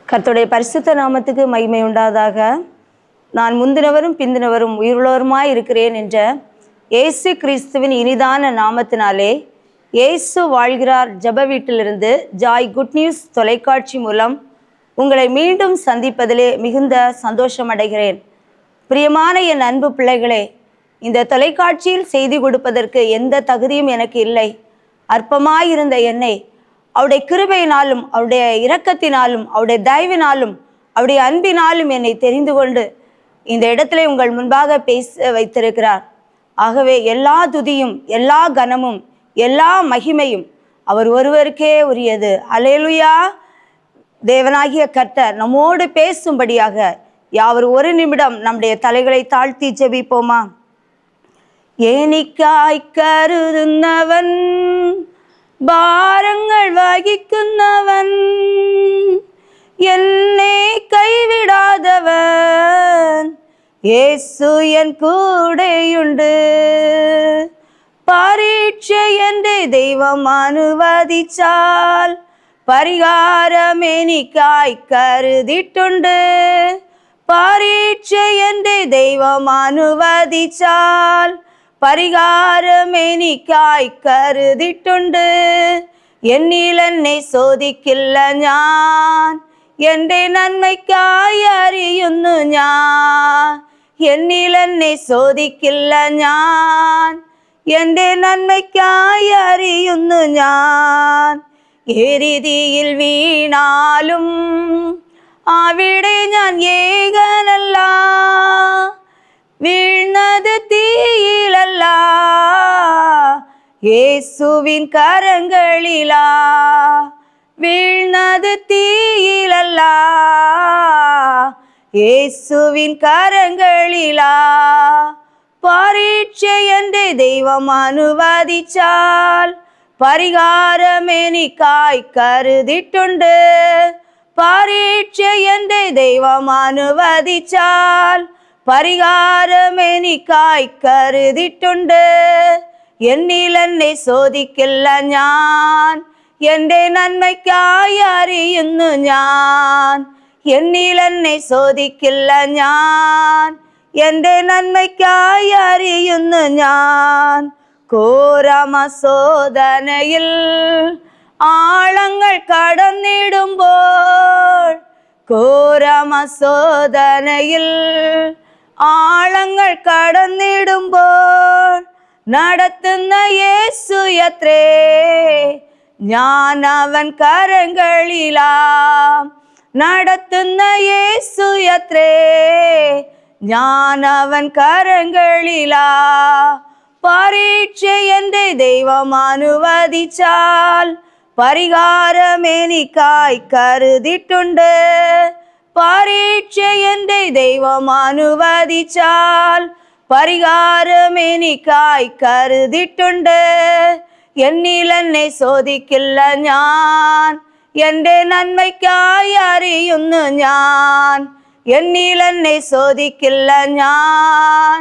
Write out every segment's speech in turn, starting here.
கர்த்தருடைய பரிசுத்த நாமத்துக்கு மகிமை உண்டாதாக. நான் முந்தினவரும் பிந்தினவரும் உயிருள்ளவருமாய் இருக்கிறேன் என்ற இயேசு கிறிஸ்துவின் இனிதான நாமத்தினாலே இயேசு வாழ்கிறார் ஜெப வீட்டிலிருந்து ஜாய் குட் நியூஸ் தொலைக்காட்சி மூலம் உங்களை மீண்டும் சந்திப்பதிலே மிகுந்த சந்தோஷம் அடைகிறேன். பிரியமான என் அன்பு பிள்ளைகளே, இந்த தொலைக்காட்சியில் செய்தி கொடுப்பதற்கு எந்த தகுதியும் எனக்கு இல்லை. அற்பமாயிருந்த என்னை அவருடைய கிருபையினாலும் அவருடைய இரக்கத்தினாலும் அவருடைய தயவினாலும் அவருடைய அன்பினாலும் என்னை தெரிந்து கொண்டு இந்த இடத்துல உங்கள் முன்பாக பேச வைத்திருக்கிறார். ஆகவே எல்லா துதியும் எல்லா கனமும் எல்லா மகிமையும் அவர் ஒருவருக்கே உரியது. அல்லேலூயா. தேவனாகிய கர்த்தர் நம்மோடு பேசும்படியாக யாவர் ஒரு நிமிடம் நம்முடைய தலைகளை தாழ்த்தி ஜெபிப்போமா? ஏனிக்காய் கருதுன்னவன், பாரங்கள் வகிക്കുന്നவன், என்னை கைவிடாதவன், இயேசு என் கூடையுண்டு. பரீட்சை என்று தெய்வம் அனுமதிச்சால் பரிகாரம் எனிக்காய் கருதிட்டுண்டு. பரீட்சை என்று தெய்வம் அனுமதிச்சால் பரிகாரம் എനിക്കായി കരുതിട്ടുണ്ട്. എന്നിൽ എന്നെ ചോദിക്കില്ല ഞാൻ, എൻ്റെ നന്മയ്ക്കായി അറിയുന്നു ഞാൻ. എന്നിൽ എന്നെ ചോദിക്കില്ല ഞാൻ, എൻ്റെ നന്മയ്ക്കായി അറിയുന്നു ഞാൻ. എരിതിയിൽ വീണാലും അവിടെ ഞാൻ ഏകനല്ല, വീഴ്ന്നത് തീയിലല്ല, യേശുവിൻ കരങ്ങളിലാ. വീഴ്ന്നത് തീയിലല്ല, യേശുവിൻ കരങ്ങളിലാ. പരീക്ഷ എൻ്റെ ദൈവം അനുവദിച്ചാൽ പരിഹാരം എനിക്കായി കരുതിട്ടുണ്ട്. പരീക്ഷ എൻ്റെ ദൈവം അനുവദിച്ചാൽ പരിഹാരം എനിക്കായി കരുതിട്ടുണ്ട്. എന്നിൽ എന്നെ ചോദിക്കില്ല ഞാൻ, എൻ്റെ നന്മയ്ക്കായി അറിയുന്നു ഞാൻ. എന്നിൽ എന്നെ ചോദിക്കില്ല ഞാൻ, എൻ്റെ നന്മയ്ക്കായി അറിയുന്നു ഞാൻ. ഘോരമശോധനയിൽ ആഴങ്ങൾ കടന്നിടുമ്പോൾ, ഘോരമശോധനയിൽ ആഴങ്ങൾ കടന്നിടുമ്പോൾ നടത്തുന്ന യേശുയത്രേ ഞാൻ അവൻ കരങ്ങളിലാം. നടത്തുന്ന യേശുയത്രേ ഞാൻ അവൻ കരങ്ങളിലാ. പരീക്ഷ എൻ്റെ ദൈവം അനുവദിച്ചാൽ പരിഹാരം എനിക്കായി കരുതിട്ടുണ്ട്. പരീക്ഷ എൻ്റെ ദൈവം അനുവദിച്ചാൽ പരിഹാരം എനിക്കായി കരുതിട്ടുണ്ട്. എന്നിൽ എന്നെ ചോദിക്കില്ല ഞാൻ, എൻ്റെ നന്മയ്ക്കായി അറിയുന്നു ഞാൻ. എന്നിൽ എന്നെ ചോദിക്കില്ല ഞാൻ,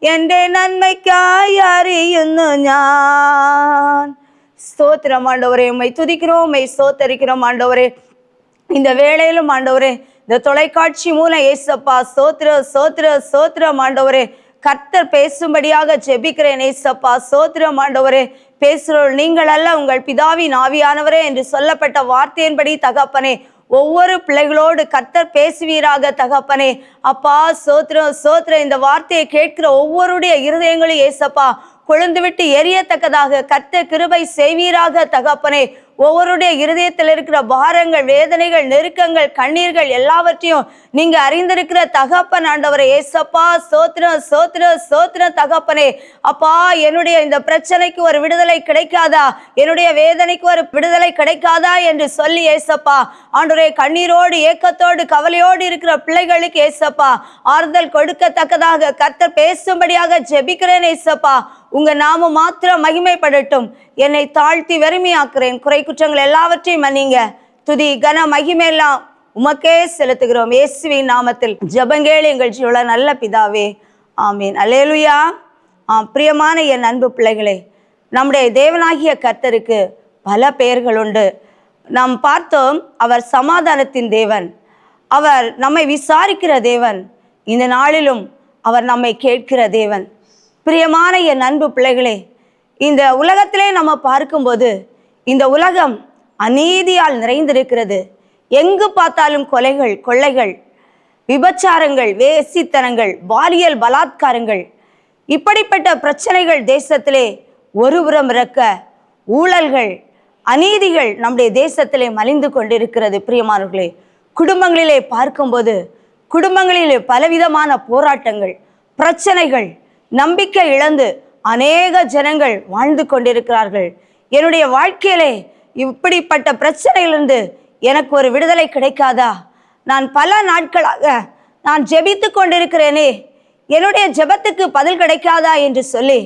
എൻ്റെ നന്മയ്ക്കായി അറിയുന്നു ഞാൻ. ஸ்தோத்திரம் ஆண்டவரே, உம்மை துதிக்கிறோம், உம்மை ஸ்தோத்தரிக்கிறோம் ஆண்டவரே. இந்த வேளையிலும் ஆண்டவரே, இந்த தொலைக்காட்சி மூலம் ஏசப்பா ஸ்தோத்திரம் ஸ்தோத்திரம் ஸ்தோத்திரம் ஆண்டவரே. கர்த்தர் பேசும்படியாக ஜெபிக்கிறேன் ஏசப்பா. ஸ்தோத்திரம் ஆண்டவரே. பேசுகிறோம் நீங்கள் அல்ல, உங்கள் பிதாவின் ஆவியானவரே என்று சொல்லப்பட்ட வார்த்தையின்படி தகப்பனே ஒவ்வொரு பிள்ளைகளோடு கர்த்தர் பேசுவீராக தகப்பனே. அப்பா ஸ்தோத்திரம் ஸ்தோத்திரம். இந்த வார்த்தையை கேட்கிற ஒவ்வொருடைய இருதயங்களும் ஏசப்பா கொழுந்து விட்டு எரியத்தக்கதாக கர்த்தர் கிருபை செய்வீராக தகப்பனே. ஒவ்வொருடைய இருதயத்தில் இருக்கிற பாரங்கள், வேதனைகள், நெருக்கங்கள், கண்ணீர்கள் எல்லாவற்றையும் நீங்க அறிந்திருக்கிற தகப்பன் ஆண்டவரே ஏசப்பா. ஸ்தோத்திரம் ஸ்தோத்திரம் ஸ்தோத்திரம் தகப்பனே. அப்பா, என்னுடைய இந்த பிரச்சனைக்கு ஒரு விடுதலை கிடைக்காதா, என்னுடைய வேதனைக்கு ஒரு விடுதலை கிடைக்காதா என்று சொல்லி ஏசப்பா ஆண்டவரே கண்ணீரோடு ஏக்கத்தோடு கவலையோடு இருக்கிற பிள்ளைகளுக்கு ஏசப்பா ஆறுதல் கொடுக்கத்தக்கதாக கர்த்தர் பேசும்படியாக ஜெபிக்கிறேன் ஏசப்பா. உங்க நாம மாத்திரம் மகிமைப்படட்டும். என்னை தாழ்த்தி வெறுமையாக்குறேன். குறை குற்றங்கள் எல்லாவற்றையும் மன்னிங்க. துதி கன மகிமை எல்லாம் உமக்கே செலுத்துகிறோம். இயேசுவின் நாமத்தில் ஜெபங்கேள் எங்கள் ஜீவனுள்ள நல்ல பிதாவே, ஆமீன். அல்லேலூயா. பிரியமான என் அன்பு பிள்ளைகளே, நம்முடைய தேவனாகிய கர்த்தருக்கு பல பெயர்கள் உண்டு. நாம் பார்த்தோம், அவர் சமாதானத்தின் தேவன், அவர் நம்மை விசாரிக்கிற தேவன். இந்த நாளிலும் அவர் நம்மை கேட்கிற தேவன். பிரியமான என் அன்பு பிள்ளைகளே, இந்த உலகத்திலே நம்ம பார்க்கும்போது இந்த உலகம் அநீதியால் நிறைந்திருக்கிறது. எங்கு பார்த்தாலும் கொலைகள், கொள்ளைகள், விபச்சாரங்கள், வேசித்தனங்கள், பாலியல் பலாத்காரங்கள், இப்படிப்பட்ட பிரச்சனைகள் தேசத்திலே ஒருபுறம் இருக்க, ஊழல்கள், அநீதிகள் நம்முடைய தேசத்திலே மலிந்து கொண்டிருக்கிறது. பிரியமானவர்களே, குடும்பங்களிலே பார்க்கும்போது குடும்பங்களிலே பலவிதமான போராட்டங்கள், பிரச்சனைகள், நம்பிக்கை இழந்து அநேக ஜனங்கள் வாழ்ந்து கொண்டிருக்கிறார்கள். என்னுடைய வாழ்க்கையிலே இப்படிப்பட்ட பிரச்சனையிலிருந்து எனக்கு ஒரு விடுதலை கிடைக்காதா? நான் பல நாட்களாக நான் ஜெபித்து கொண்டிருக்கிறேனே, என்னுடைய ஜெபத்துக்கு பதில் கிடைக்காதா என்று சொல்லி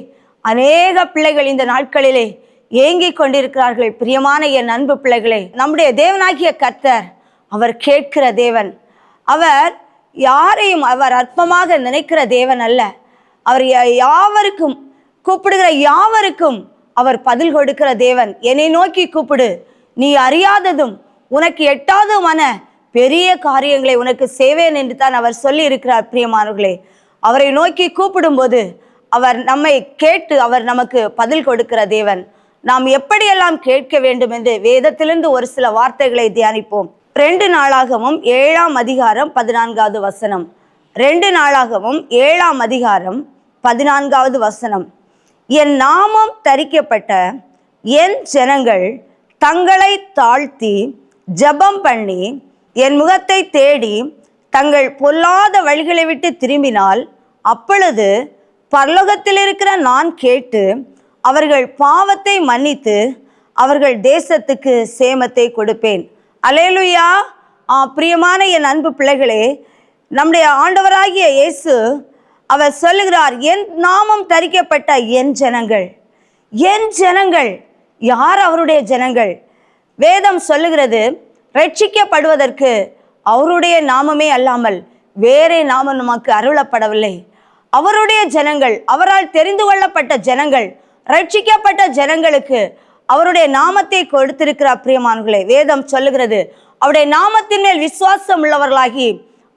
அநேக பிள்ளைகள் இந்த நாட்களிலே ஏங்கிக் கொண்டிருக்கிறார்கள். பிரியமான என் அன்பு பிள்ளைகளே, நம்முடைய தேவனாகிய கர்த்தர் அவர் கேட்கிற தேவன். அவர் யாரையும் அவர் அற்பமாக நினைக்கிற தேவன் அல்ல. அவர் யாவருக்கும் கூப்பிடுகிற யாவருக்கும் அவர் பதில் கொடுக்கிற தேவன். என்னை நோக்கி கூப்பிடு, நீ அறியாததும் உனக்கு எட்டாததுமான பெரிய காரியங்களை உனக்கு செய்வேன் என்று தான் அவர் சொல்லி இருக்கிறார். பிரியமானவர்களே, அவரை நோக்கி கூப்பிடும்போது அவர் நம்மை கேட்டு அவர் நமக்கு பதில் கொடுக்கிற தேவன். நாம் எப்படியெல்லாம் கேட்க வேண்டும் என்று வேதத்திலிருந்து ஒரு சில வார்த்தைகளை தியானிப்போம். 2 நாளாகமும் 7ஆம் அதிகாரம் 14வது வசனம். 2 நாளாகமும் 7ஆம் அதிகாரம் 14வது வசனம். என் நாமம் தரிக்கப்பட்ட என் ஜனங்கள் தங்களை தாழ்த்தி ஜெபம் பண்ணி என் முகத்தை தேடி தங்கள் பொல்லாத வழிகளை விட்டு திரும்பினால், அப்பொழுது பரலோகத்தில் இருக்கிற நான் கேட்டு அவர்கள் பாவத்தை மன்னித்து அவர்கள் தேசத்துக்கு சேமத்தை கொடுப்பேன். அல்லேலூயா. பிரியமான என் அன்பு பிள்ளைகளே, நம்முடைய ஆண்டவராகிய இயேசு அவர் சொல்லுகிறார், என் நாமம் தரிக்கப்பட்ட என் ஜனங்கள். என் ஜனங்கள் யார்? அவருடைய ஜனங்கள். வேதம் சொல்லுகிறது, ரட்சிக்கப்படுவதற்கு அவருடைய நாமமே அல்லாமல் வேறே நாமம் நமக்கு அருளப்படவில்லை. அவருடைய ஜனங்கள், அவரால் தெரிந்து கொள்ளப்பட்ட ஜனங்கள், ரட்சிக்கப்பட்ட ஜனங்களுக்கு அவருடைய நாமத்தை கொடுத்திருக்கிறார். பிரியமானவர்களே, வேதம் சொல்லுகிறது, அவருடைய நாமத்தின் மேல் விசுவாசம் உள்ளவர்களாகி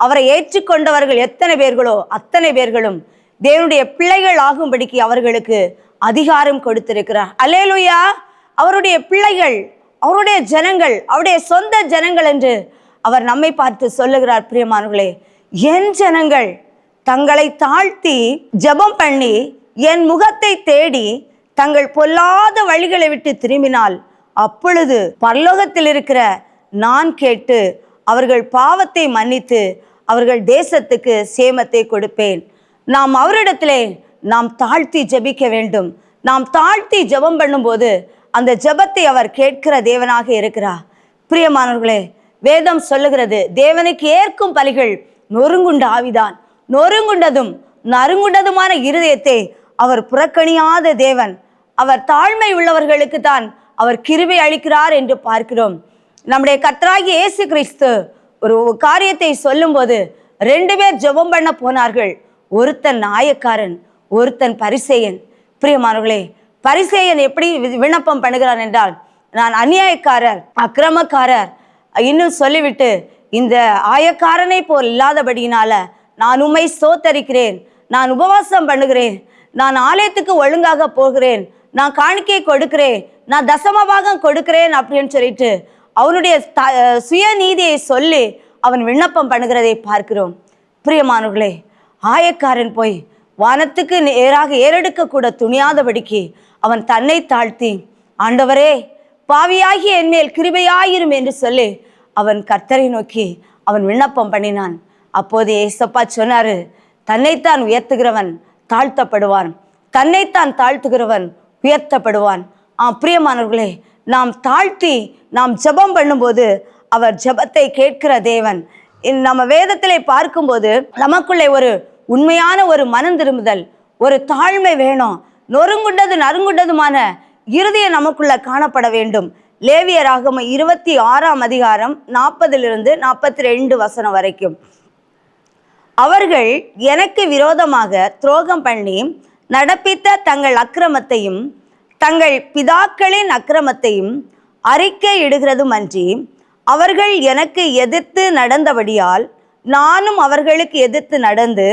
அவரை ஏற்றுக்கொண்டவர்கள் எத்தனை பேர்களோ அத்தனை பேர்களும் தேவனுடைய பிள்ளைகள் ஆகும்படிக்கு அவர்களுக்கு அதிகாரம் கொடுத்திருக்கிறார். அல்லேலூயா. அவருடைய பிள்ளைகள், அவருடைய ஜனங்கள், அவருடைய சொந்த ஜனங்கள் என்று அவர் நம்மை பார்த்து சொல்லுகிறார். பிரியமானவர்களே, என் ஜனங்கள் தங்களை தாழ்த்தி ஜெபம் பண்ணி என் முகத்தை தேடி தங்கள் பொல்லாத வழிகளை விட்டு திரும்பினால், அப்பொழுது பரலோகத்தில் இருக்கிற நான் கேட்டு அவர்கள் பாவத்தை மன்னித்து அவர்கள் தேசத்துக்கு சேமத்தை கொடுப்பேன். நாம் அவரிடத்திலே நாம் தாழ்த்தி ஜெபிக்க வேண்டும். நாம் தாழ்த்தி ஜெபம் பண்ணும்போது அந்த ஜெபத்தை அவர் கேட்கிற தேவனாக இருக்கிறார். பிரியமானவர்களே, வேதம் சொல்லுகிறது, தேவனுக்கு ஏற்கும் பலிகள் நொறுங்குண்ட ஆவிதான், நொறுங்குண்டதும் நறுங்குண்டதுமான இருதயத்தை அவர் புறக்கணியாத தேவன். அவர் தாழ்மை உள்ளவர்களுக்கு தான் அவர் கிருபை அளிக்கிறார் என்று பார்க்கிறோம். நம்முடைய கர்த்தராகிய இயேசு கிறிஸ்து ஒரு காரியத்தை சொல்லும்போது 2 பேர் ஜெபம் பண்ண போனார்கள். ஒருத்தன் நாயக்காரன், ஒருத்தன் பரிசேயன். பிரியமானவர்களே, பரிசேயன் எப்படி விண்ணப்பம் பண்ணுகிறான் என்றால், நான் அநியாயக்காரர், அக்கிரமக்காரர், இன்னும் சொல்லிவிட்டு இந்த ஆயக்காரனை போல் இல்லாதபடியினால நான் உம்மை ஸ்தோத்தரிக்கிறேன், நான் உபவாசம் பண்ணுகிறேன், நான் ஆலயத்துக்கு ஒழுங்காக போகிறேன், நான் காணிக்கை கொடுக்கிறேன், நான் தசமபாகம் கொடுக்கிறேன் அப்படின்னு சொல்லிட்டு அவனுடைய சுயநீதியை சொல்லி அவன் விண்ணப்பம் பண்ணுகிறதை பார்க்கிறோம். பிரியமானவர்களே, ஆயக்காரன் போய் வானத்துக்கு நேராக ஏறெடுக்க கூட துணியாதபடிக்கு அவன் தன்னை தாழ்த்தி, ஆண்டவரே பாவியாகி என் மேல் கிருபையாயிரும் என்று சொல்லி அவன் கர்த்தரை நோக்கி அவன் விண்ணப்பம் பண்ணினான். அப்போது ஏசப்பா சொன்னாரு, தன்னைத்தான் உயர்த்துகிறவன் தாழ்த்தப்படுவான், தன்னைத்தான் தாழ்த்துகிறவன் உயர்த்தப்படுவான். பிரியமானவர்களே, நாம் தாழ்த்தி நாம் ஜெபம் பண்ணும்போது அவர் ஜெபத்தை கேட்கிற தேவன். நம்ம வேதத்திலே பார்க்கும்போது நமக்குள்ளே ஒரு உண்மையான ஒரு மனம் திரும்புதல், ஒரு தாழ்மை வேணும். நொறுங்குண்டது நறுங்குண்டதுமான இருதயம் நமக்குள்ள காணப்பட வேண்டும். லேவியராகமம் 26ஆம் அதிகாரம் 40 42 வசனம் வரைக்கும். அவர்கள் எனக்கு விரோதமாக துரோகம் பண்ணி நடப்பித்த தங்கள் அக்கிரமத்தையும் தங்கள் பிதாக்களின் அக்கிரமத்தையும் அறிக்கை இடுகிறதும் அன்றி அவர்கள் எனக்கு எதிர்த்து நடந்தபடியால் நானும் அவர்களுக்கு எதிர்த்து நடந்து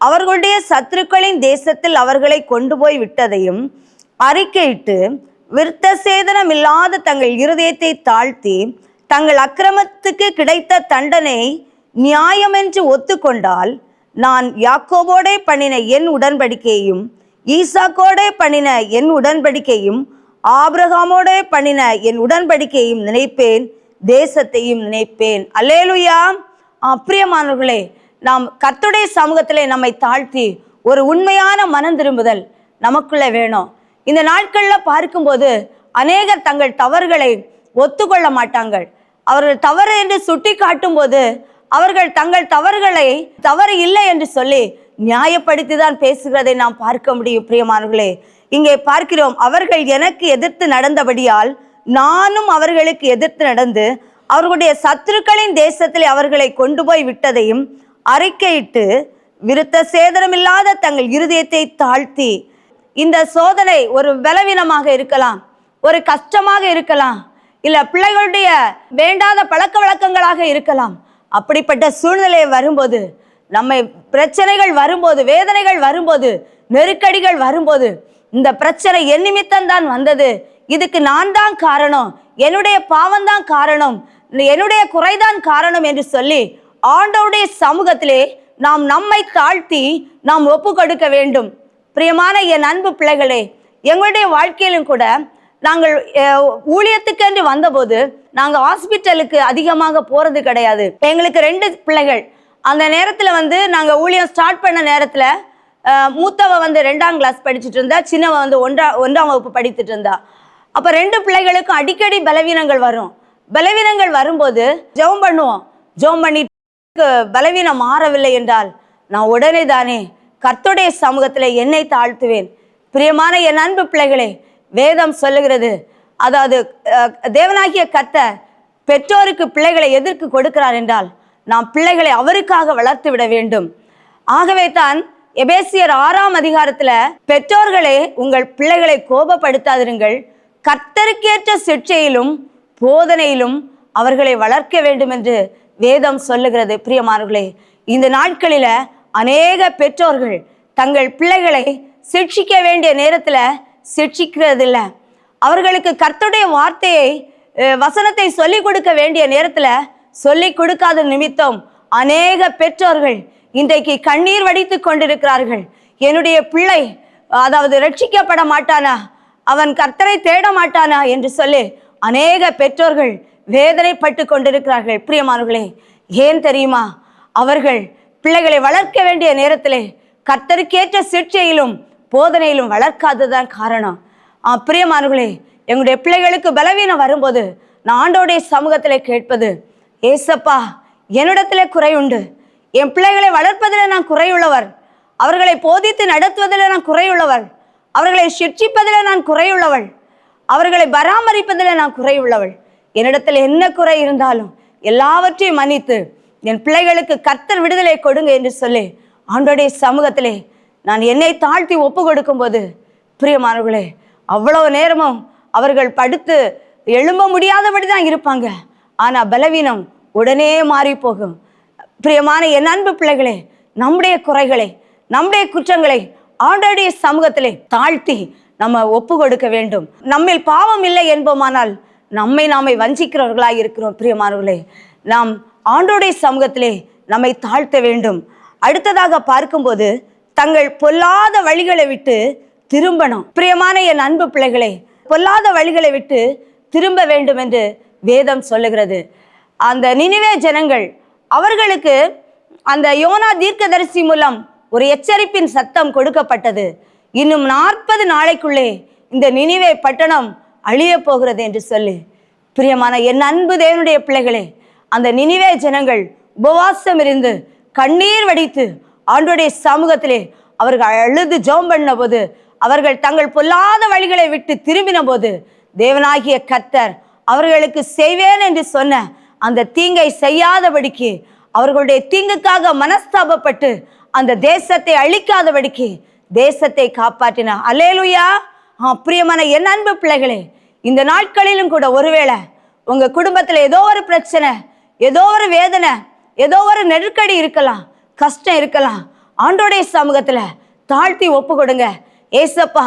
அவர்களுடைய சத்துருக்களின் தேசத்தில் அவர்களை கொண்டு போய் விட்டதையும் அறிக்கையிட்டு விருத்த சேதனம் இல்லாத தங்கள் இருதயத்தை தாழ்த்தி தங்கள் அக்கிரமத்துக்கு கிடைத்த தண்டனை நியாயமென்று ஒத்துக்கொண்டால் நான் யாக்கோபோடே பண்ணின என் உடன்படிக்கையும் ஈசாக்கோடே பண்ணின என் உடன்படிக்கையும் ஆபிரகாமோடே பண்ணின என் உடன்படிக்கையும் நினைப்பேன், தேசத்தையும் நினைப்பேன். அல்லேலூயா. பிரியமானவர்களே, நாம் கர்த்தருடைய சமூகத்திலே நம்மை தாழ்த்தி ஒரு உண்மையான மனம் திரும்புதல் நமக்குள்ள வேணும். இந்த நாட்களில் பார்க்கும்போது அநேகர் தங்கள் தவறுகளை ஒத்துக்கொள்ள மாட்டாங்கள். அவர்கள் தவறு என்று சுட்டி காட்டும் போது அவர்கள் தங்கள் தவறுகளை தவறு இல்லை என்று சொல்லி நியாயப்படுத்தி தான் பேசுகிறதை நாம் பார்க்க முடியும். பிரியமானவர்களே, இங்கே பார்க்கிறோம், அவர்கள் எனக்கு எதிர்த்து நடந்தபடியால் நானும் அவர்களுக்கு எதிர்த்து நடந்து அவர்களுடைய சத்துருக்களின் தேசத்தில் அவர்களை கொண்டு போய் விட்டதையும் அறிக்கையிட்டு விருத்த சேதனமில்லாத தங்கள் இருதயத்தை தாழ்த்தி. இந்த சோதனை ஒரு பலவீனமாக இருக்கலாம், ஒரு கஷ்டமாக இருக்கலாம், இல்ல பிள்ளைகளுடைய வேண்டாத பழக்க வழக்கங்களாக இருக்கலாம். அப்படிப்பட்ட சூழ்நிலை வரும்போது, நம்மை பிரச்சனைகள் வரும்போது, வேதனைகள் வரும்போது, நெருக்கடிகள் வரும்போது, இந்த பிரச்சனை என் நிமித்தம் தான் வந்தது, இதுக்கு நான் தான் காரணம், என்னுடைய பாவம் தான் காரணம், என்னுடைய குறைதான் காரணம் என்று சொல்லி ஆண்டவருடைய சமூகத்திலே நாம் நம்மை தாழ்த்தி நாம் ஒப்பு கொடுக்க வேண்டும். பிரியமான என் அன்பு பிள்ளைகளே, எங்களுடைய வாழ்க்கையிலும் கூட நாங்கள் ஊழியத்துக்கென்று வந்தபோது நாங்கள் ஹாஸ்பிட்டலுக்கு அதிகமாக போகிறது கிடையாது. எங்களுக்கு 2 பிள்ளைகள். அந்த நேரத்தில் நாங்கள் ஊழியம் ஸ்டார்ட் பண்ண நேரத்தில் மூத்தவ 2ஆம் கிளாஸ் படிச்சுட்டு இருந்தா, சின்னவ 1ஆம் வகுப்பு படித்துட்டு இருந்தா. அப்போ 2 பிள்ளைகளுக்கும் அடிக்கடி பலவீனங்கள் வரும். பலவீனங்கள் வரும்போது ஜெபம் பண்ணுவோம். ஜெபம் பண்ணிட்டு பலவீனம் மாறவில்லை என்றால் நான் உடனே தானே கர்த்தருடைய சமூகத்தில் என்னை தாழ்த்துவேன். பிரியமான என் அன்பு பிள்ளைகளே, வேதம் சொல்லுகிறது, அதாவது தேவனாகிய கர்த்தர் பெற்றோருக்கு பிள்ளைகளை எதற்கு கொடுக்கிறார் என்றால் நாம் பிள்ளைகளை அவருக்காக வளர்த்து விட வேண்டும். ஆகவே தான் எபேசியர் 6ஆம் அதிகாரத்தில் பெற்றோர்களே உங்கள் பிள்ளைகளை கோபப்படுத்தாதிருங்கள், கர்த்தருக்கேற்ற சிட்சையிலும் போதனையிலும் அவர்களை வளர்க்க வேண்டும் என்று வேதம் சொல்லுகிறது. பிரியமானவர்களே, இந்த நாட்களில் அநேக பெற்றோர்கள் தங்கள் பிள்ளைகளை சிட்சிக்க வேண்டிய நேரத்தில் சிட்சிக்கிறதில்ல. அவர்களுக்கு கர்த்தருடைய வார்த்தையை வசனத்தை சொல்லிக் கொடுக்க வேண்டிய நேரத்தில் சொல்லிக் கொடுக்காத நிமித்தம் அநேக பெற்றோர்கள் இன்றைக்கு கண்ணீர் வடித்து கொண்டிருக்கிறார்கள். என்னுடைய பிள்ளை அதாவது ரட்சிக்கப்பட மாட்டானா, அவன் கர்த்தரை தேட மாட்டானா என்று சொல்லி அநேக பெற்றோர்கள் வேதனைப்பட்டு கொண்டிருக்கிறார்கள். பிரியமானவர்களே, ஏன் தெரியுமா? அவர்கள் பிள்ளைகளை வளர்க்க வேண்டிய நேரத்திலே கர்த்தருக்கேற்ற சிட்சையிலும் போதனையிலும் வளர்க்காததான் காரணம். பிரியமானவர்களே, எங்களுடைய பிள்ளைகளுக்கு பலவீனம் வரும்போது நான் ஆண்டவருடைய சமூகத்தில் கேட்பது, ஏசப்பா என்னிடத்திலே குறை உண்டு, என் பிள்ளைகளை வளர்ப்பதில் நான் குறையுள்ளவர், அவர்களை போதித்து நடத்துவதில் நான் குறையுள்ளவர், அவர்களை சிட்சிப்பதில் நான் குறையுள்ளவள், அவர்களை பராமரிப்பதில் நான் குறையுள்ளவள். என்னிடத்தில் என்ன குறை இருந்தாலும் எல்லாவற்றையும் மன்னித்து என் பிள்ளைகளுக்கு கர்த்தர் விடுதலை கொடுங்க என்று சொல்லி ஆண்டவருடைய சமூகத்திலே நான் என்னை தாழ்த்தி ஒப்பு கொடுக்கும்போது, பிரியமானவர்களே, அவ்வளவு நேரமும் அவர்கள் படுத்து எழும்ப முடியாதபடி தான் இருப்பாங்க. ஆனால் பலவீனம் உடனே மாறி போகும். பிரியமான என் அன்பு பிள்ளைகளே, நம்முடைய குறைகளை நம்முடைய குற்றங்களை ஆண்டவருடைய சமூகத்திலே தாழ்த்தி நம்ம ஒப்பு கொடுக்க வேண்டும். நம்மில் பாவம் இல்லை என்போமானால் நாமே வஞ்சிக்கிறவர்களாக இருக்கிறோம். பிரியமானவர்களே, நாம் ஆண்டவருடைய சமூகத்திலே நம்மை தாழ்த்த வேண்டும். அடுத்ததாக பார்க்கும்போது தங்கள் பொல்லாத வழிகளை விட்டு திரும்பணும். பிரியமான என் அன்பு பிள்ளைகளே, பொல்லாத வழிகளை விட்டு திரும்ப வேண்டும் என்று வேதம் சொல்லுகிறது. அந்த நினிவே ஜனங்கள், அவர்களுக்கு அந்த யோனா தீர்க்கதரிசி மூலம் ஒரு எச்சரிப்பின் சத்தம் கொடுக்கப்பட்டது. இன்னும் 40 நாளைக்குள்ளே இந்த நினிவே பட்டணம் அழிய போகிறது என்று சொல்லி. பிரியமான என் அன்பு தேவனுடைய பிள்ளைகளே, அந்த நினிவே ஜனங்கள் உபவாசம் இருந்து கண்ணீர் வடித்து ஆண்டவருடைய சமூகத்திலே அவர்கள் அழுது ஜெபம் பண்ண போது, அவர்கள் தங்கள் பொல்லாத வழிகளை விட்டு திரும்பின போது, தேவனாகிய கர்த்தர் அவர்களுக்கு செய்வேன் என்று சொன்ன அந்த தீங்கை செய்யாதபடிக்கு, அவர்களுடைய தீங்குக்காக மனஸ்தாபப்பட்டு அந்த தேசத்தை அழிக்காதபடிக்கு தேசத்தை காப்பாற்றினார். அல்லேலூயா. பிரியமான என் அன்பு பிள்ளைகளே, இந்த நாட்களிலும் கூட ஒருவேளை உங்க குடும்பத்துல ஏதோ ஒரு பிரச்சனை, ஏதோ ஒரு வேதனை, ஏதோ ஒரு நெருக்கடி இருக்கலாம், கஷ்டம் இருக்கலாம். ஆண்டோடைய சமூகத்துல தாழ்த்தி ஒப்பு கொடுங்க. ஏசப்பா,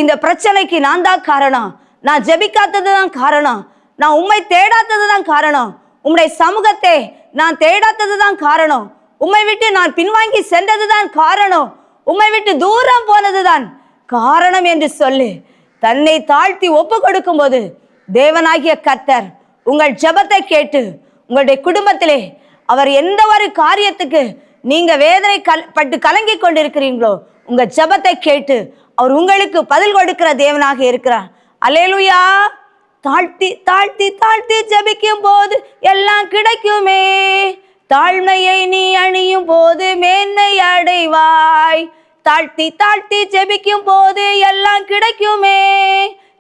இந்த பிரச்சனைக்கு நான் தான் காரணம், நான் ஜெபிக்காதது தான் காரணம், நான் உம்மை தேடாதது தான் காரணம், உம்முடைய சமூகத்தை நான் தேடாதது தான் காரணம், உம்மை விட்டு நான் பின்வாங்கி சென்றது தான் காரணம், உம்மை விட்டு தூரம் போனது தான் காரணம் என்று சொல்லி தன்னை தாழ்த்தி ஒப்பு கொடுக்கும் போது தேவனாகிய கர்த்தர் உங்கள் ஜெபத்தை கேட்டு உங்களுடைய குடும்பத்திலே அவர் எந்த ஒரு காரியத்துக்கு நீங்க வேதனை பட்டு கலங்கி கொண்டிருக்கிறீங்களோ உங்க ஜெபத்தை கேட்டு அவர் உங்களுக்கு பதில் கொடுக்கிற தேவனாக இருக்கிறார். அல்லேலூயா. தாழ்த்தி தாழ்த்தி தாழ்த்தி ஜெபிக்கும் போது எல்லாம் கிடைக்குமே, தாழ்மையை நீ அணியும் போது மேன்மை அடைவாய். தாழ்த்தி தாழ்த்தி ஜெபிக்கும் போது எல்லாம் கிடைக்குமே,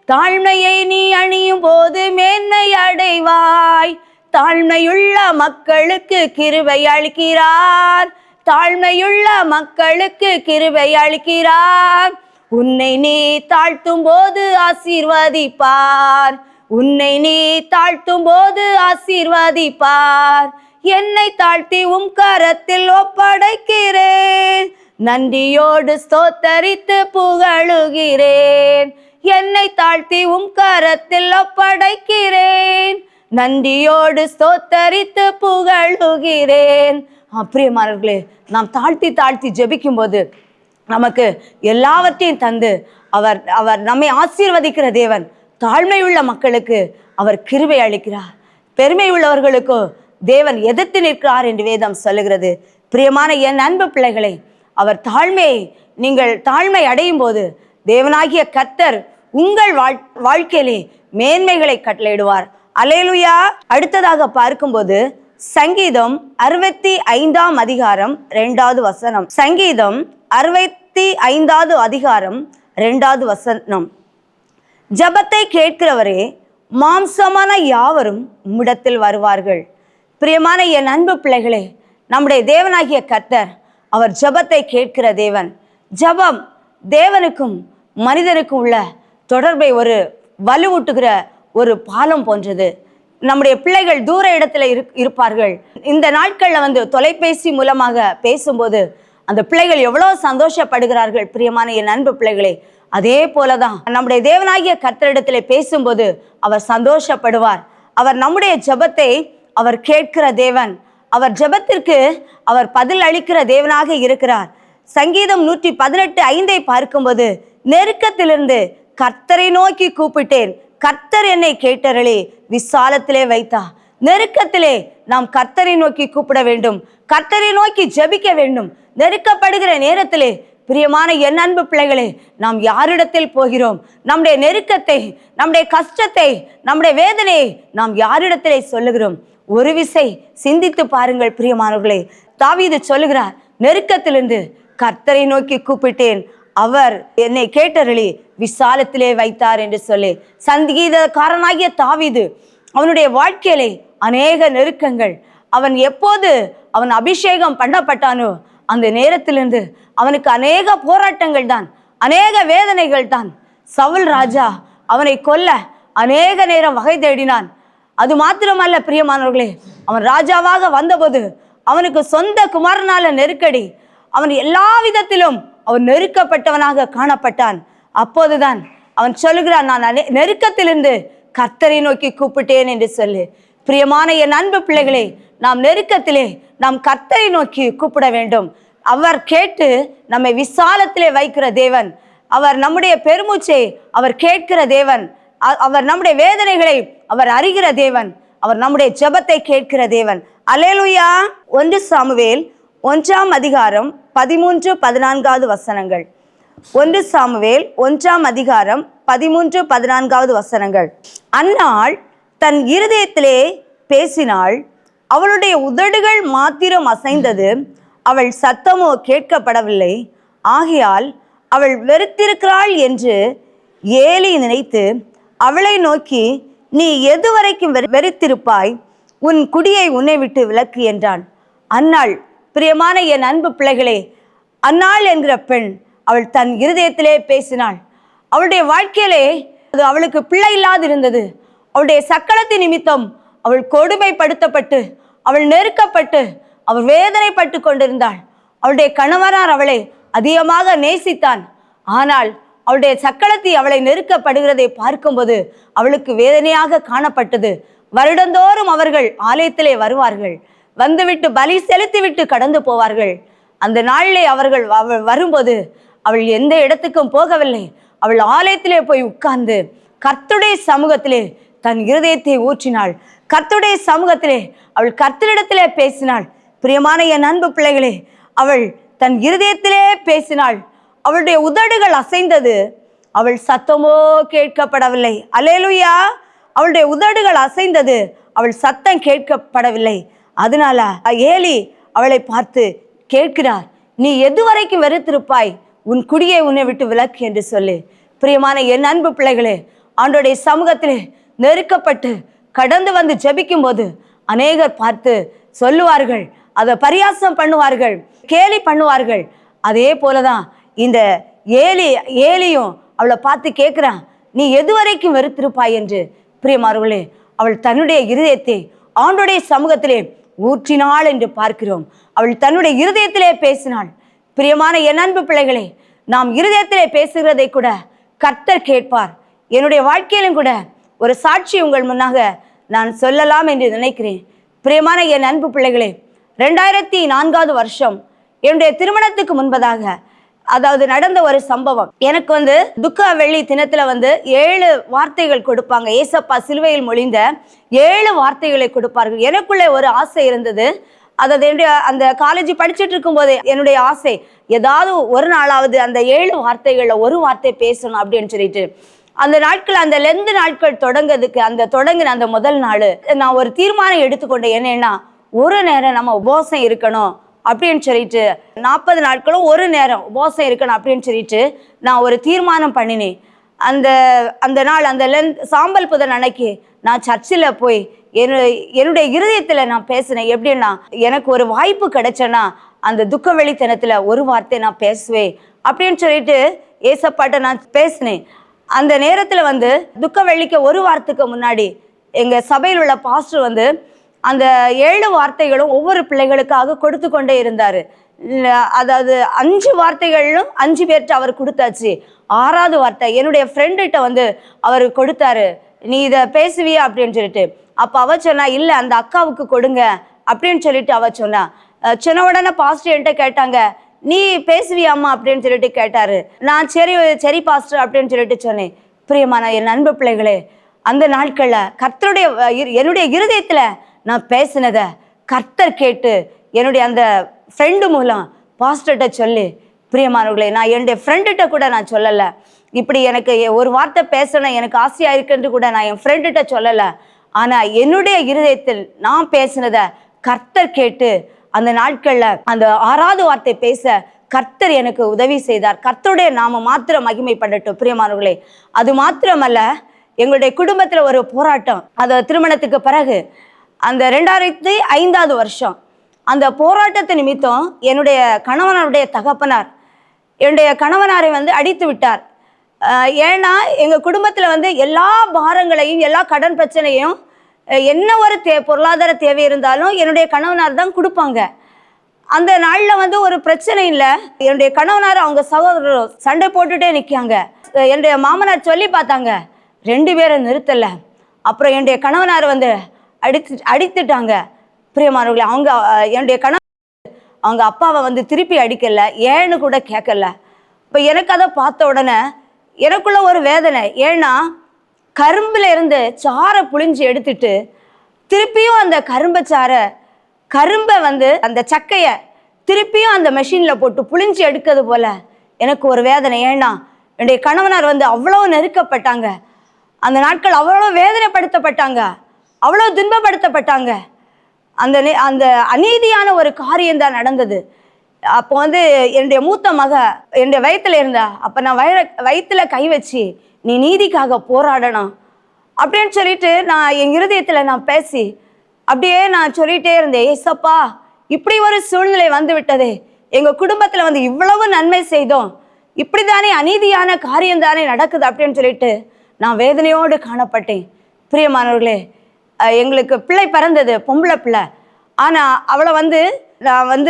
தாழ்மையை நீ அணியும் போது மேன்மை அடைவாய். தாழ்மையுள்ள மக்களுக்கு கிருபை அளிக்கிறார், தாழ்மையுள்ள மக்களுக்கு கிருபை அளிக்கிறார். உன்னை நீ தாழ்த்தும் போது ஆசீர்வதிப்பார், உன்னை நீ தாழ்த்தும் போது ஆசீர்வதிப்பார். என்னை தாழ்த்தி உம் கரத்தில் ஒப்படைக்கிறேன், நன்றியோடு ஸ்தோத்தரித்து புகழுகிறேன். என்னை தாழ்த்தி உம் கரத்தில் ஒப்படைக்கிறேன், நன்றியோடு ஸ்தோத்தரித்து புகழுகிறேன். பிரியமானவர்களே, நாம் தாழ்த்தி தாழ்த்தி ஜெபிக்கும் போது நமக்கு எல்லாவற்றையும் தந்து அவர் அவர் நம்மை ஆசீர்வதிக்கிற தேவன். தாழ்மையுள்ள மக்களுக்கு அவர் கிருபை அளிக்கிறார், பெருமை உள்ளவர்களுக்கோ தேவன் எதிர்த்து நிற்கிறார் என்று வேதம் சொல்லுகிறது. பிரியமான என் அன்பு பிள்ளைகளை, அவர் தாழ்மையை நீங்கள் தாழ்மை அடையும் போது தேவனாகிய கர்த்தர் உங்கள் வாழ்க்கையிலே மேன்மைகளை கட்டளையிடுவார். அல்லேலூயா. அடுத்ததாக பார்க்கும்போது சங்கீதம் 65 அதிகாரம் 2வது வசனம். சங்கீதம் 65 அதிகாரம் 2வது வசனம். ஜெபத்தை கேட்கிறவரே, மாம்சமான யாவரும் உம்மிடத்தில் வருவார்கள். பிரியமான என் அன்பு பிள்ளைகளே, நம்முடைய தேவனாகிய கர்த்தர் அவர் ஜெபத்தை கேட்கிற தேவன். ஜெபம் தேவனுக்கும் மனிதனுக்கும் உள்ள தொடர்பை ஒரு வலுவூட்டுகிற ஒரு பாலம் போன்றது. நம்முடைய பிள்ளைகள் தூர இடத்துல இருப்பார்கள். இந்த நாட்களில் தொலைபேசி மூலமாக பேசும்போது அந்த பிள்ளைகள் எவ்வளவு சந்தோஷப்படுகிறார்கள். பிரியமான என் அன்பு பிள்ளைகளே, அதே போலதான் நம்முடைய தேவனாகிய கர்த்தரிடத்திலே பேசும்போது அவர் சந்தோஷப்படுவார். அவர் நம்முடைய ஜெபத்தை அவர் கேட்கிற தேவன். அவர் ஜெபத்திற்கு அவர் பதில் அளிக்கிற தேவனாக இருக்கிறார். சங்கீதம் 118:5 பார்க்கும்போது, நெருக்கத்திலிருந்து கர்த்தரை நோக்கி கூப்பிட்டேன், கர்த்தர் என்னை கேட்டருளி விசாலத்திலே வைத்தா. நெருக்கத்திலே நாம் கர்த்தரை நோக்கி கூப்பிட வேண்டும், கர்த்தரை நோக்கி ஜெபிக்க வேண்டும். நெருக்கப்படுகிற நேரத்திலே பிரியமான என் அன்பு பிள்ளைகளே, நாம் யாரிடத்தில் போகிறோம்? நம்முடைய நெருக்கத்தை, நம்முடைய கஷ்டத்தை, நம்முடைய வேதனையை நாம் யாரிடத்திலே சொல்லுகிறோம்? ஒரு விசை சிந்தித்து பாருங்கள் பிரியமானவர்களே. தாவீது சொல்லுகிறார், நெருக்கத்திலிருந்து கர்த்தரை நோக்கி கூப்பிட்டேன், அவர் என்னை கேட்டருளி விசாலத்திலே வைத்தார் என்று சொல்லி. சங்கீதக்காரனாகிய தாவீது அவனுடைய வாழ்க்கையிலே அநேக நெருக்கங்கள். அவன் எப்போது அவன் அபிஷேகம் பண்ணப்பட்டானோ அந்த நேரத்திலிருந்து அவனுக்கு அநேக போராட்டங்கள் தான், அநேக வேதனைகள் தான். சவுல் ராஜா அவனை கொல்ல அநேக நேரம் வகை தேடினான். அது மாத்திரமல்ல பிரியமானவர்களே, அவன் ராஜாவாக வந்தபோது அவனுக்கு சொந்த குமாரனால நெருக்கடி. அவன் எல்லா விதத்திலும் அவன் நெருக்கப்பட்டவனாக காணப்பட்டான். அப்போதுதான் அவன் சொல்லுகிறான், நான் நெருக்கத்திலிருந்து கர்த்தரை நோக்கி கூப்பிட்டேன் என்று சொல்லு. பிரியமான என் அன்பு பிள்ளைகளே, நாம் நெருக்கத்திலே நாம் கர்த்தரை நோக்கி கூப்பிட வேண்டும். அவர் கேட்டு நம்மை விசாலத்திலே வைக்கிற தேவன். அவர் நம்முடைய பெருமூச்சை அவர் கேட்கிற தேவன். அவர் நம்முடைய வேதனைகளை அவர் அறிகிற தேவன். அவர் நம்முடைய ஜெபத்தை கேட்கிற தேவன். அல்லேலூயா. 1 சாமுவேல் 1 அதிகாரம் 13-14 வசனங்கள். 1 சாமுவேல் 1 அதிகாரம் 13-14 வசனங்கள். அன்னாள் தன் இருதயத்திலே பேசினாள், அவளுடைய உதடுகள் மாத்திரம் அசைந்தது, அவள் சத்தமோ கேட்கப்படவில்லை. ஆகையால் அவள் வெறுத்திருக்கிறாள் என்று ஏலி நினைத்து அவளை நோக்கி, நீ எதுவரைக்கும் வெறுத்திருப்பாய்? உன் குடியை உன்னை விட்டு விலக்கு என்றான். அன்னாள், பிரியமான என் அன்பு பிள்ளைகளே, அன்னாள் என்கிற பெண் அவள் தன் இருதயத்திலே பேசினாள். அவளுடைய வாழ்க்கையிலே அவளுக்கு பிள்ளை இல்லாது இருந்தது. அவளுடைய சக்களத்தின் நிமித்தம் அவள் கொடுமைப்படுத்தப்பட்டு, அவள் நெருக்கப்பட்டு, அவள் வேதனைப்பட்டு கொண்டிருந்தாள். அவளுடைய கணவனார் அவளை அதிகமாக நேசித்தான். ஆனால் அவளுடைய சக்களத்தி அவளை நெருக்கப்படுகிறதை பார்க்கும்போது அவளுக்கு வேதனையாக காணப்பட்டது. வருடந்தோறும் அவர்கள் ஆலயத்திலே வருவார்கள், வந்துவிட்டு பலி செலுத்திவிட்டு கடந்து போவார்கள். அந்த நாளிலே அவள் வரும்போது அவள் எந்த இடத்துக்கும் போகவில்லை. அவள் ஆலயத்திலே போய் உட்கார்ந்து கர்த்தருடைய சமூகத்திலே தன் இருதயத்தை ஊற்றினாள். கர்த்தருடைய சமூகத்திலே அவள் கர்த்தரிடத்திலே பேசினாள். பிரியமான என் அன்பு பிள்ளைகளே, அவள் தன் இருதயத்திலே பேசினாள். அவளுடைய உதடுகள் அசைந்தது, அவள் சத்தமோ கேட்கப்படவில்லை. அல்லேலூயா! அவளுடைய உதடுகள் அசைந்தது, அவள் சத்தம் கேட்கப்படவில்லை. அதனால ஏலி அவளை பார்த்து கேட்கிறார், நீ எதுவரைக்கும் வெறுத்திருப்பாய்? உன் குடியை உன்னை விட்டு விலக்கு என்று சொல்லி. பிரியமான என் அன்பு பிள்ளைகளே, ஆண்டவருடைய சமூகத்திலே நெருக்கப்பட்டு கடந்து வந்து ஜெபிக்கும் போது அநேகர் பார்த்து சொல்லுவார்கள், அதை பரியாசம் பண்ணுவார்கள், கேலி பண்ணுவார்கள். அதே போலதான் இந்த ஏலியும் அவளை பார்த்து கேட்கிறான், நீ எதுவரைக்கும் வெறுத்திருப்பாய் என்று. பிரியமானவர்களே, அவள் தன்னுடைய இருதயத்தை ஆண்டவருடைய சமூகத்திலே ஊற்றினாள் என்று பார்க்கிறோம். அவள் தன்னுடைய இருதயத்திலே பேசினாள். பிரியமான என் அன்பு பிள்ளைகளே, நாம் இருதயத்திலே பேசுகிறதை கூட கர்த்தர் கேட்பார். என்னுடைய வாழ்க்கையிலும் கூட ஒரு சாட்சி உங்கள் முன்னாக நான் சொல்லலாம் என்று நினைக்கிறேன். பிரியமான என் அன்பு பிள்ளைகளே, 2004 வருஷம் என்னுடைய திருமணத்துக்கு முன்பதாக, அதாவது நடந்த ஒரு சம்பவம். எனக்கு துக்க வெள்ளி தினத்துல 7 வார்த்தைகள் கொடுப்பாங்க. ஏசப்பா சிலுவையில் மொழிந்த 7 வார்த்தைகளை கொடுப்பார்கள். எனக்குள்ளே ஒரு ஆசை இருந்தது. அதாவது என்னுடைய அந்த காலேஜ் படிச்சுட்டு இருக்கும் போதே என்னுடைய ஆசை, ஏதாவது ஒரு நாளாவது அந்த 7 வார்த்தைகள்ல ஒரு வார்த்தை பேசணும் அப்படின்னு சொல்லிட்டு, அந்த நாட்கள், அந்த லெந்து நாட்கள் தொடங்குறதுக்கு தொடங்கின அந்த முதல் நாள் நான் ஒரு தீர்மானம் எடுத்துக்கொண்டேன். என்னன்னா, ஒரு நேரம் நம்ம உபவாசம் இருக்கணும் அப்படின்னு சொல்லிட்டு, 40 நாட்களும் ஒரு நேரம் உபவாசம் இருக்கணும் அப்படின்னு சொல்லிட்டு நான் ஒரு தீர்மானம் பண்ணினேன். அந்த நாள், அந்த சாம்பல் புதன் அன்னைக்கு நான் சர்ச்சில் போய் என்னுடைய இருதயத்தில் நான் பேசினேன். எப்படின்னா, எனக்கு ஒரு வாய்ப்பு கிடைச்சேன்னா அந்த துக்க வெளித்தனத்தில் ஒரு வார்த்தை நான் பேசுவேன் அப்படின்னு சொல்லிட்டு ஏசப்பாட்ட நான் பேசினேன். அந்த நேரத்தில் துக்க வெள்ளிக்கு ஒரு வாரத்துக்கு முன்னாடி எங்கள் சபையில் உள்ள பாஸ்டர் அந்த 7 வார்த்தைகளும் ஒவ்வொரு பிள்ளைகளுக்காக கொடுத்து கொண்டே இருந்தார். அதாவது 5 வார்த்தைகளும் 5 பேர்கிட்ட அவர் கொடுத்தாச்சு. 6வது வார்த்தை என்னுடைய ஃப்ரெண்டுகிட்ட அவர் கொடுத்தாரு, நீ இதை பேசுவியா அப்படின்னு சொல்லிட்டு. அப்போ அவ சொன்னா, இல்லை அந்த அக்காவுக்கு கொடுங்க அப்படின்னு சொல்லிட்டு அவ சொன்னா. சொன்ன உடனே பாஸ்டர் என்கிட்ட கேட்டாங்க, நீ பேசுவியாம்மா அப்படின்னு சொல்லிட்டு கேட்டாரு. நான் சரி பாஸ்டர் அப்படின்னு சொல்லிட்டு சொன்னேன். பிரியமான என் அன்பு பிள்ளைகளே, அந்த நாட்களில் கர்த்தருடைய என்னுடைய இருதயத்தில் நான் பேசினதை கர்த்தர் கேட்டு என்னுடைய அந்த ஃப்ரெண்டு மூலம் பாஸ்டர்கிட்ட சொல்லி, பிரியமானவர்களே, நான் என்னுடைய ஃப்ரெண்டுகிட்ட கூட நான் சொல்லலை. இப்படி எனக்கு ஒரு வார்த்தை பேசணும் எனக்கு ஆசையாக இருக்குன்னு கூட நான் என் ஃப்ரெண்டுகிட்ட சொல்லலை. ஆனால் என்னுடைய இருதயத்தில் நான் பேசினதை கர்த்தர் கேட்டு அந்த நாட்களில் அந்த 6வது வார்த்தை பேச கர்த்தர் எனக்கு உதவி செய்தார். கர்த்தருடைய நாம மாத்திரம் மகிமைப்படட்டும். பிரியமானவர்களே, அது மாத்திரமல்ல, எங்களுடைய குடும்பத்தில் ஒரு போராட்டம். அது திருமணத்துக்கு பிறகு அந்த 2005 வருஷம் அந்த போராட்டத்தை நிமித்தம் என்னுடைய கணவனுடைய தகப்பனார் என்னுடைய கணவனாரை அடித்து விட்டார். ஏன்னா எங்கள் குடும்பத்தில் எல்லா பாரங்களையும், எல்லா கடன் பிரச்சனையும், என்ன ஒரு பொருளாதார தேவை இருந்தாலும் என்னுடைய கணவனார் தான் கொடுப்பாங்க. அந்த நாளில் ஒரு பிரச்சனை இல்லை. என்னுடைய கணவனார் அவங்க சகோதரர் சண்டை போட்டுட்டே நிற்காங்க. என்னுடைய மாமனார் சொல்லி பார்த்தாங்க, 2 பேரை நிறுத்தலை. அப்புறம் என்னுடைய கணவனார் அடித்துட்டாங்க. பிரியமானவர்களே, என்னுடைய கணவன் அவங்க அப்பாவை திருப்பி அடிக்கலை, ஏன்னு கூட கேட்கல. இப்போ எனக்கு அதை பார்த்த உடனே எனக்குள்ள ஒரு வேதனை. ஏன்னா கரும்புல இருந்து சாரை புழிஞ்சு எடுத்துட்டு திருப்பியும் அந்த கரும்பை அந்த சக்கையை திருப்பியும் அந்த மெஷினில் போட்டு புழிஞ்சு எடுக்கிறது போல எனக்கு ஒரு வேதனை. ஏன்னா என்னுடைய கணவனார் அவ்வளோ நெருக்கப்பட்டாங்க. அந்த நாட்கள் அவ்வளோ வேதனைப்படுத்தப்பட்டாங்க, அவ்வளோ துன்பப்படுத்தப்பட்டாங்க. அந்த அநீதியான ஒரு காரியம்தான் நடந்தது. அப்போ என்னுடைய மூத்த மக என்னுடைய வயிற்றுல இருந்தா. அப்போ நான் வயிற்றுல கை வச்சு, நீ நீதிக்காக போராடணும் அப்படின்னு சொல்லிட்டு நான் என் இருதயத்தில் நான் பேசி அப்படியே நான் சொல்லிகிட்டே இருந்தேன், ஏசப்பா இப்படி ஒரு சூழ்நிலை விட்டதே, எங்கள் குடும்பத்தில் இவ்வளவு நன்மை செய்தோம், இப்படி தானே அநீதியான காரியம் தானே நடக்குது அப்படின்னு சொல்லிட்டு நான் வேதனையோடு காணப்பட்டேன். பிரியமானவர்களே, எங்களுக்கு பிள்ளை பிறந்தது, பொம்பளை பிள்ளை. ஆனால் அவளை நான்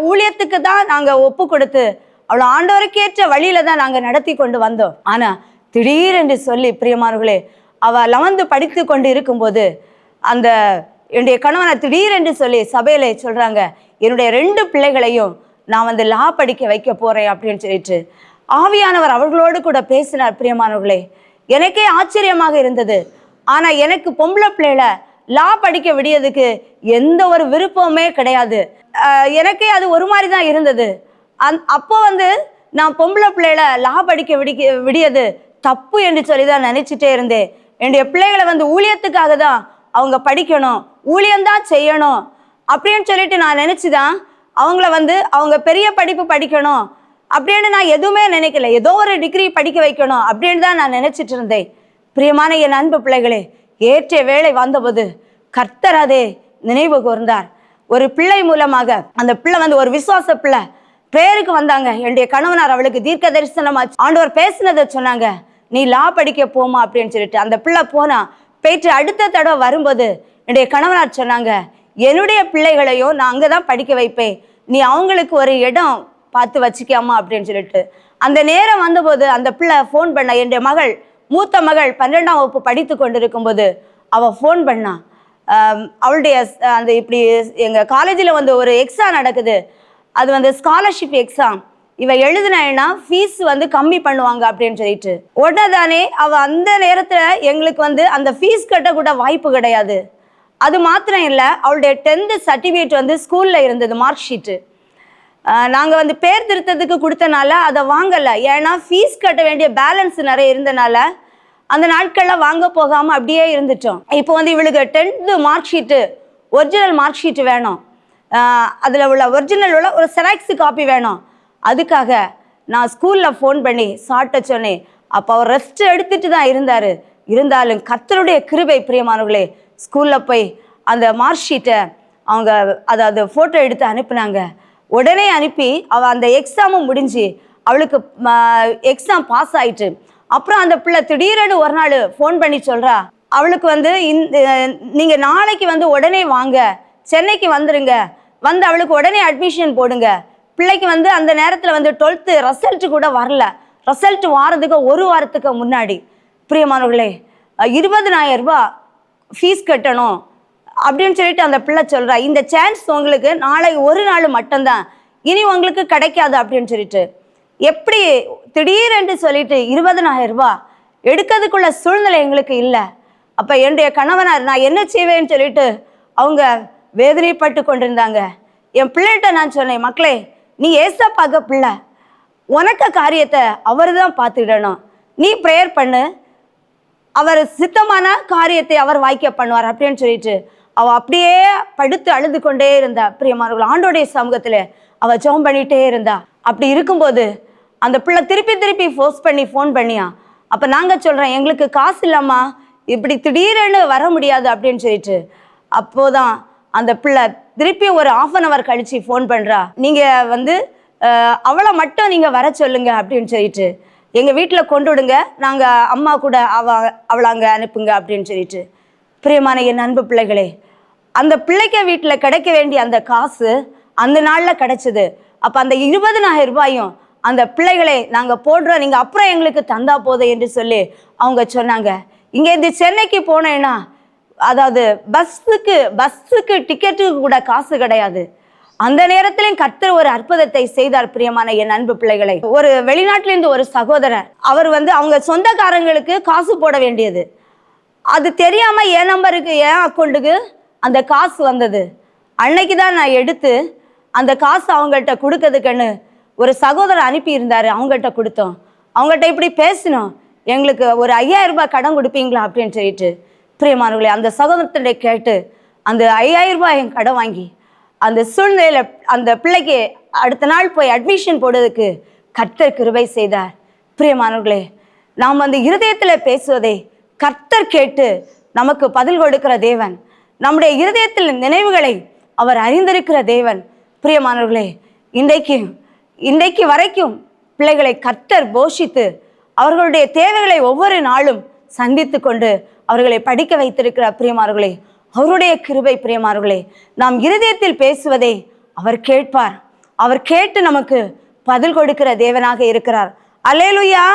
ஊழியத்துக்கு தான் நாங்கள் ஒப்பு கொடுத்து அவளை ஆண்டவருக்கேற்ற வழியில தான் நாங்கள் நடத்தி கொண்டு வந்தோம். ஆனால் திடீரென்று சொல்லி பிரியமானவர்களே, அவள் 11th படித்து கொண்டு இருக்கும்போது என்னுடைய கணவனை திடீரென்று சொல்லி சபையில சொல்றாங்க, என்னுடைய 2 பிள்ளைகளையும் நான் லா படிக்க வைக்க போறேன் அப்படின்னு சொல்லிட்டு ஆவியானவர் அவர்களோடு கூட பேசினார். பிரியமானவர்களே, எனக்கே ஆச்சரியமாக இருந்தது. ஆனா எனக்கு பொம்பளை பிள்ளைகளை லா படிக்க விடியதுக்கு எந்த ஒரு விருப்பமே கிடையாது. எனக்கே அது ஒரு மாதிரி தான் இருந்தது. அப்போ நான் பொம்பளை பிள்ளைகளை லா படிக்க விடியது தப்பு என்று சொல்லி தான் நினைச்சிட்டே இருந்தேன். என்னுடைய பிள்ளைகளை ஊழியத்துக்காக தான் அவங்க படிக்கணும், ஊழியம்தான் செய்யணும் அப்படின்னு சொல்லிட்டு நான் நினைச்சுதான் அவங்கள அவங்க பெரிய படிப்பு படிக்கணும் அப்படின்னு நான் எதுவுமே நினைக்கல. ஏதோ ஒரு டிகிரி படிக்க வைக்கணும் அப்படின்னு தான் நான் நினைச்சிட்டு இருந்தேன். பிரியமான என் அன்பு பிள்ளைகளே, ஏற்ற வேளை வந்தபோது கர்த்தர் அதை நினைவு கூர்ந்தார். ஒரு பிள்ளை மூலமாக அந்த பிள்ளை ஒரு விசுவாச பிள்ளை பிரேயருக்கு வந்தாங்க. என்னுடைய கணவனார் அவளுக்கு தீர்க்க தரிசனமாச்சு. ஆண்டவர் பேசினதை சொன்னாங்க, நீ லா படிக்க போமா அப்படின்னு சொல்லிட்டு அந்த பிள்ளை போனா. போயிட்டு அடுத்த தடவை வரும்போது என்னுடைய கணவனார் சொன்னாங்க, என்னுடைய பிள்ளைகளையும் நான் அங்கதான் படிக்க வைப்பேன், நீ அவங்களுக்கு ஒரு இடம் பார்த்து வச்சுக்காமா அப்படின்னு சொல்லிட்டு. அந்த நேரம் வந்தபோது அந்த பிள்ளை ஃபோன் பண்ணா. என்னுடைய மகள், மூத்த மகள் 12ஆம் வகுப்பு படித்து கொண்டிருக்கும் போது அவள் ஃபோன் பண்ணா. அவளுடைய இப்படி எங்கள் காலேஜில் ஒரு எக்ஸாம் நடக்குது. அது ஸ்காலர்ஷிப் எக்ஸாம். இவ எழுதினா ஃபீஸ் கம்மி பண்ணுவாங்க அப்படின்னு சொல்லிட்டு உடனே தானே அவள் அந்த நேரத்தில் எங்களுக்கு அந்த ஃபீஸ் கட்ட கூட வாய்ப்பு கிடையாது. அது மாத்திரம் இல்லை, அவளுடைய 10th சர்டிஃபிகேட் ஸ்கூலில் இருந்தது, மார்க் ஷீட்டு. நாங்கள் பேர் திருத்தத்துக்கு கொடுத்தனால அதை வாங்கலை. ஏன்னா ஃபீஸ் கட்ட வேண்டிய பேலன்ஸ் நிறைய இருந்தனால அந்த நாட்களில் வாங்க போகாமல் அப்படியே இருந்துட்டோம். இப்போ இவளுக்கு 10th mark sheet, original mark sheet வேணும். அதில் உள்ள ஒரிஜினல் உள்ள ஒரு செராக்ஸ் காப்பி வேணும். அதுக்காக நான் ஸ்கூலில் ஃபோன் பண்ணி சாட்ட சொன்னேன். அப்போ அவர் ரெஸ்ட் எடுத்துட்டு தான் இருந்தார். இருந்தாலும் கர்த்தருடைய கிருபை பிரியமானவர்களே, ஸ்கூலில் போய் அந்த மார்க் ஷீட்டை அவங்க அதாவது ஃபோட்டோ எடுத்து அனுப்புனாங்க. உடனே அனுப்பி அவள் அந்த எக்ஸாமும் முடிஞ்சு அவளுக்கு எக்ஸாம் பாஸ் ஆயிட்டு. அப்புறம் அந்த பிள்ளை திடீரென்னு ஒரு நாள் ஃபோன் பண்ணி சொல்கிறா, அவளுக்கு நீங்கள் நாளைக்கு உடனே வாங்க, சென்னைக்கு வந்துடுங்க, அவளுக்கு உடனே அட்மிஷன் போடுங்க. பிள்ளைக்கு அந்த நேரத்தில் 12th ரிசல்ட்டு கூட வரல. ரிசல்ட் வாரதுக்கு ஒரு வாரத்துக்கு முன்னாடி பிரியமானவர்களே 20,000 ரூபாய் ஃபீஸ் கட்டணும் அப்படின்னு சொல்லிட்டு அந்த பிள்ளை சொல்கிறா. இந்த சான்ஸ் உங்களுக்கு நாளை ஒரு நாள் மட்டும்தான், இனி உங்களுக்கு கிடைக்காது அப்படின்னு சொல்லிட்டு. எப்படி திடீரென்று சொல்லிட்டு 20,000 ரூபாய் எடுக்கிறதுக்குள்ள சூழ்நிலை எங்களுக்கு இல்லை. அப்போ என்னுடைய கணவனார் நான் என்ன செய்வேன்னு சொல்லிட்டு அவங்க வேதனைப்பட்டு கொண்டிருந்தாங்க. என் பிள்ளைகிட்ட நான் சொன்னேன், மக்களே நீ ஏசப்பாக்க பிள்ளை, உனக்க காரியத்தை அவர் தான் பார்த்துக்கிடணும், நீ ப்ரேயர் பண்ணு, அவர் சித்தமான காரியத்தை அவர் வாய்க்க பண்ணுவார் அப்படின்னு சொல்லிட்டு அவள் அப்படியே படுத்து அழுது கொண்டே இருந்தா. பிரியமானவர்கள், ஆண்டோடைய சமூகத்தில் அவள் ஜெபம் பண்ணிகிட்டே இருந்தா. அப்படி இருக்கும்போது அந்த பிள்ளை திருப்பி ஃபோன் பண்ணியா. அப்போ நாங்கள் சொல்கிறோம், எங்களுக்கு காசு இல்லாமா, இப்படி திடீரென்னு வர முடியாது அப்படின்னு சொல்லிட்டு. அப்போதான் அந்த பிள்ளை திருப்பி ஒரு 1/2 hour கழித்து ஃபோன் பண்ணுறா, நீங்கள் அவளை மட்டும் நீங்கள் வர சொல்லுங்க அப்படின்னு சொல்லிட்டு, எங்கள் வீட்டில் கொண்டு விடுங்க, நாங்கள் அம்மா கூட அவளை அங்கே அனுப்புங்க அப்படின்னு சொல்லிட்டு. பிரியமான என் அன்பு பிள்ளைகளே, அந்த பிள்ளைக்கு வீட்டில் கிடைக்க வேண்டிய அந்த காசு அந்த நாளில் கிடைச்சிது. அப்போ அந்த 20,000 ரூபாயும் அந்த பிள்ளைகளை நாங்கள் போடுறோம், நீங்கள் அப்புறம் எங்களுக்கு தந்தா போதும் என்று சொல்லி அவங்க சொன்னாங்க. இங்கே இந்த சென்னைக்கு போனேன்னா அதாவது பஸ்ஸுக்கு டிக்கெட்டுக்கு கூட காசு கிடையாது. அந்த நேரத்திலையும் கர்த்தர் ஒரு அற்புதத்தை செய்தார். பிரியமான என் அன்பு பிள்ளைகளை, ஒரு வெளிநாட்டிலிருந்து ஒரு சகோதரர், அவர் அவங்க சொந்தக்காரங்களுக்கு காசு போட வேண்டியது, அது தெரியாமல் என் நம்பருக்கு என் அக்கௌண்ட்டுக்கு அந்த காசு வந்தது. அன்னைக்கு தான் நான் எடுத்து அந்த காசு அவங்கள்ட்ட கொடுக்கறதுக்குன்னு ஒரு சகோதரர் அனுப்பியிருந்தார். அவங்கள்ட்ட கொடுத்தோம். அவங்கள்ட்ட இப்படி பேசினோம், எங்களுக்கு ஒரு 5,000 ரூபாய் கடன் கொடுப்பீங்களா அப்படின்னு சொல்லிட்டு. பிரியமானவர்களே, அந்த சகோதரத்தை கேட்டு அந்த 5,000 ரூபாய் கடன் வாங்கி அந்த சூழ்நிலையில் அந்த பிள்ளைக்கு அடுத்த நாள் போய் அட்மிஷன் போடுறதுக்கு கர்த்தர் கிருபை செய்தார். பிரியமானவர்களே, நாம் இருதயத்தில் பேசுவதை கர்த்தர் கேட்டு நமக்கு பதில் கொடுக்கிற தேவன், நம்முடைய இருதயத்தில் நினைவுகளை அவர் அறிந்திருக்கிற தேவன். பிரியமானவர்களே, இன்றைக்கு வரைக்கும் பிள்ளைகளை கர்த்தர் போஷித்து அவர்களுடைய தேவைகளை ஒவ்வொரு நாளும் சந்தித்து கொண்டு அவர்களை படிக்க வைத்திருக்கிறார் பிரியமானவர்களே. அவருடைய கிருபை பிரியமானவர்களே. நாம் இருதயத்தில் பேசுவதை அவர் கேட்பார். அவர் கேட்டு நமக்கு பதில் கொடுக்கிற தேவனாக இருக்கிறார். அல்லேலூயா.